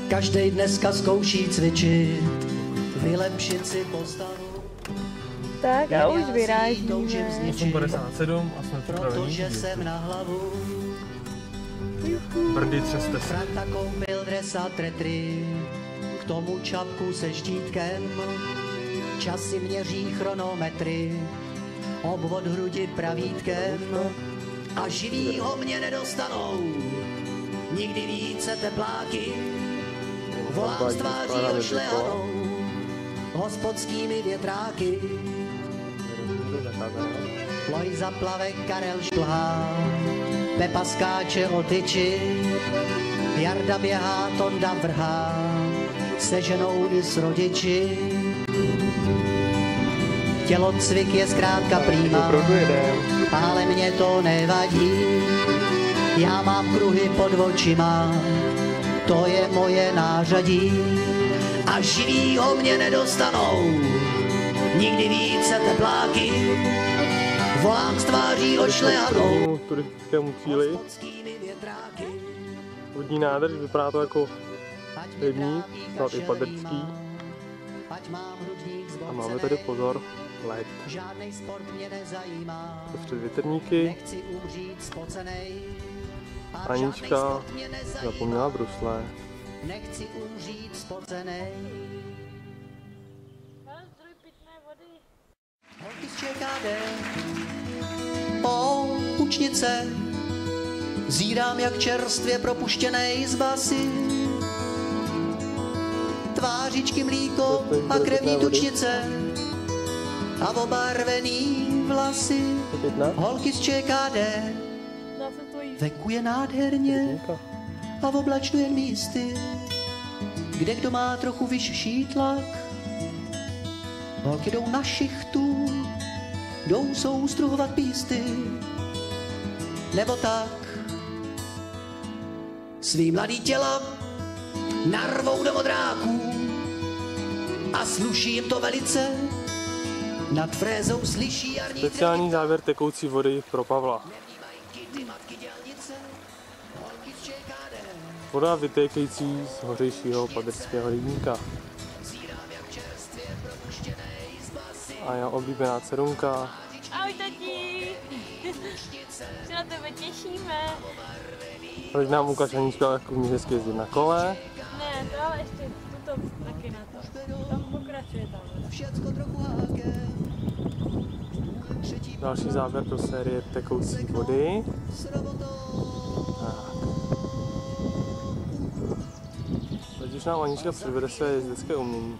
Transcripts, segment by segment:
Každej dneska zkouší cvičit, vylepšit si postavu. Tak a už vyrážíme. 8:57 a jsme připraveni. Protože jsem na hlavu. Brdy, třeste se. Franta koupil dres a tretry, k tomu čapku se štítkem. Časy měří chronometry, obvod hrudi pravítkem. A živýho mě nedostanou, nikdy více tepláky. Volám z tváří ošlehanou, hospodskými větráky. Lojza plave, Karel šplhá, Pepa skáče o tyči, Jarda běhá, Tonda vrhá, se ženou i s rodiči. Tělocvik je zkrátka prýma, ale mě to nevadí. Já mám kruhy pod očima, to je moje nářadí. A živýho mě nedostanou, nikdy více tepláky. Volám z tváří ošlehanou, turistickému cíli. Vodní nádrž, vypadá to jako rybník, snad i padrcký. A máme tady pozor, led. Prostřed větrníky. Anička zapomněla brusle. Nechci umřít spocenej. Holky z ČKD, o učnice, zírám jak čerstvě propuštěnej z basy. Tvářičky mlíko a krevní tučnice a obarvený vlasy. Holky z ČKD, venku je nádherně a v oblačnu jen místy, kde kdo má trochu vyšší tlak. Holky jdou na šichtu, jdou soustruhovat písty, nebo tak. Svý mladý těla narvou do modráků a sluší jim to velice, nad frézou slyší jarnice. Speciální závěr tekoucí vody pro Pavla. Voda vytékající z hořejšího padrského rybníka. A já oblíbená dcerunka. Ahoj tati, se na tebe těšíme. Proč nám ukáž Anička, jak umí hezky jezdit na kole. Ne, to ale ještě tuto taky na to. Tam pokračuje tam. Další záběr do série tekoucí vody. Tak. Teď už nám Anička předvede své jezdecké umění.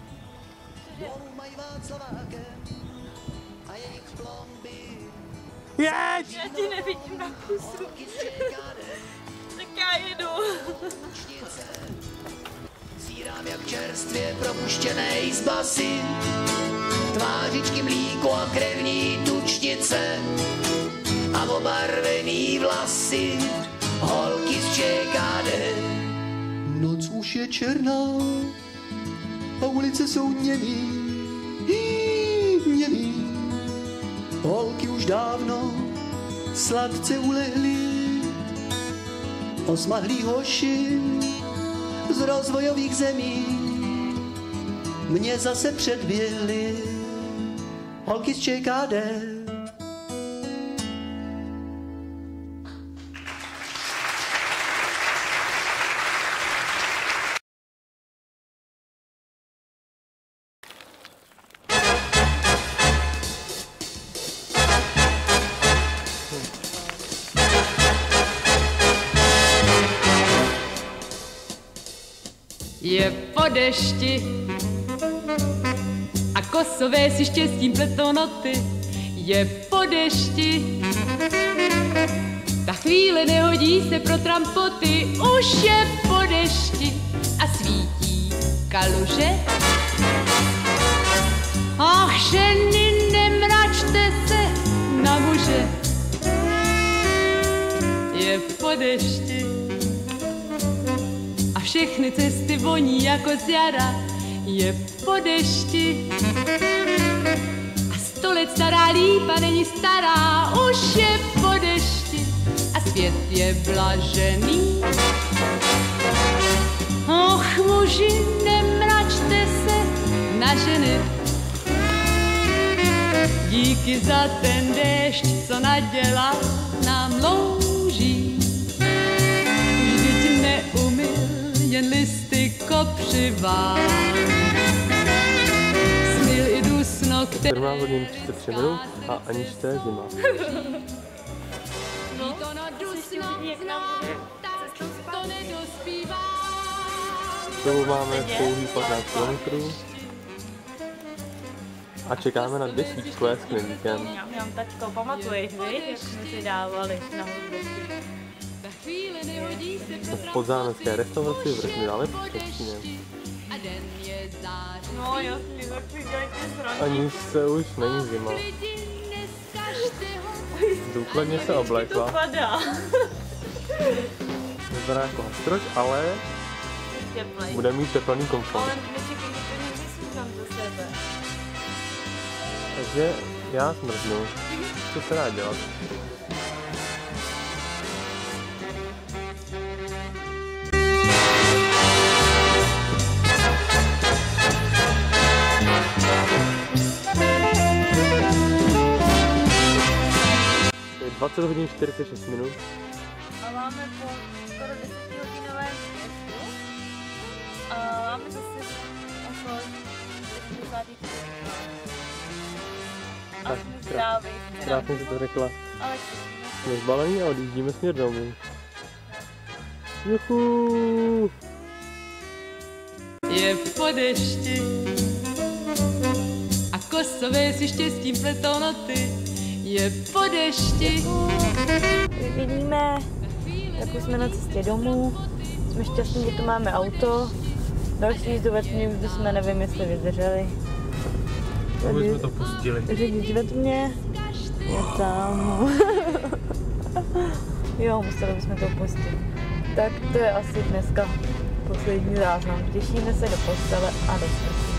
Jeď! Já ti nevidím na kusu. Tak já jedu. Zírám jak čerstvě propuštěnej z basy, tvářičky mlíko a krevní tučnice a obarvený vlasy, holky z ČKD. Noc už je černá a ulice jsou němý, němý. Holky už dávno sladce ulehly, osmahlí hoši z rozvojových zemí mě zase předběhly, holky z ČKD. Je po dešti a kosové si štěstím pletou noty. Je po dešti, ta chvíle nehodí se pro trampoty. Už je po dešti a svítí kaluže. Ach, ženy, nemračte se na muže. Je po dešti a všechny cesty voní jako z jara. Je po dešti a 100 let stará lípa není stará. Už je po dešti a svět je blažený. Och, Ach muži, nemračte se na ženy. Díky za ten déšť, co nadělal nám louží. Vždyť neumyl jen listy kopřivá. Smil i dusno, které... 17 hodin 33 minut a Aničce je zima. Tomu máme pouhý 15 km. A čekáme na desítku, s knedlíkem. Já mám tačko, pamatuješ, víš, jak jsme si dávali na hudbu. V podzámecké restauraci v Rožně dále předtím. No jasný, tak si dělejte srandu. Ani se už není zima. Důkladně se oblekla. To padá. Vypadá jako hastroč, ale Teplej. bude mít teplný komfort. Ale nečekej, že to někdy zkoušám do sebe. Takže já zmrznu. Co se dá dělat? Je 20 hodin 46 minut. A máme po skoro 10hodinovém jezdku. A máme zase okolo 70 km. Ale jsme zdraví. Krásně si to řekla. Ale Jsme zbalení a odjíždíme směr domů. Juhu! Je po dešti a kosové si štěstím pletou noty. Je po dešti. vidíme, tak už jsme na cestě domů. Jsme šťastní, že tu máme auto. Další jízdu ve tmě už bychom nevím, jestli vydrželi. Už jsme to pustili. Řidič ve tmě je tam. Jo, museli bychom to pustit. Tak to je asi dneska poslední záznam. Těšíme se do postele a do spánku.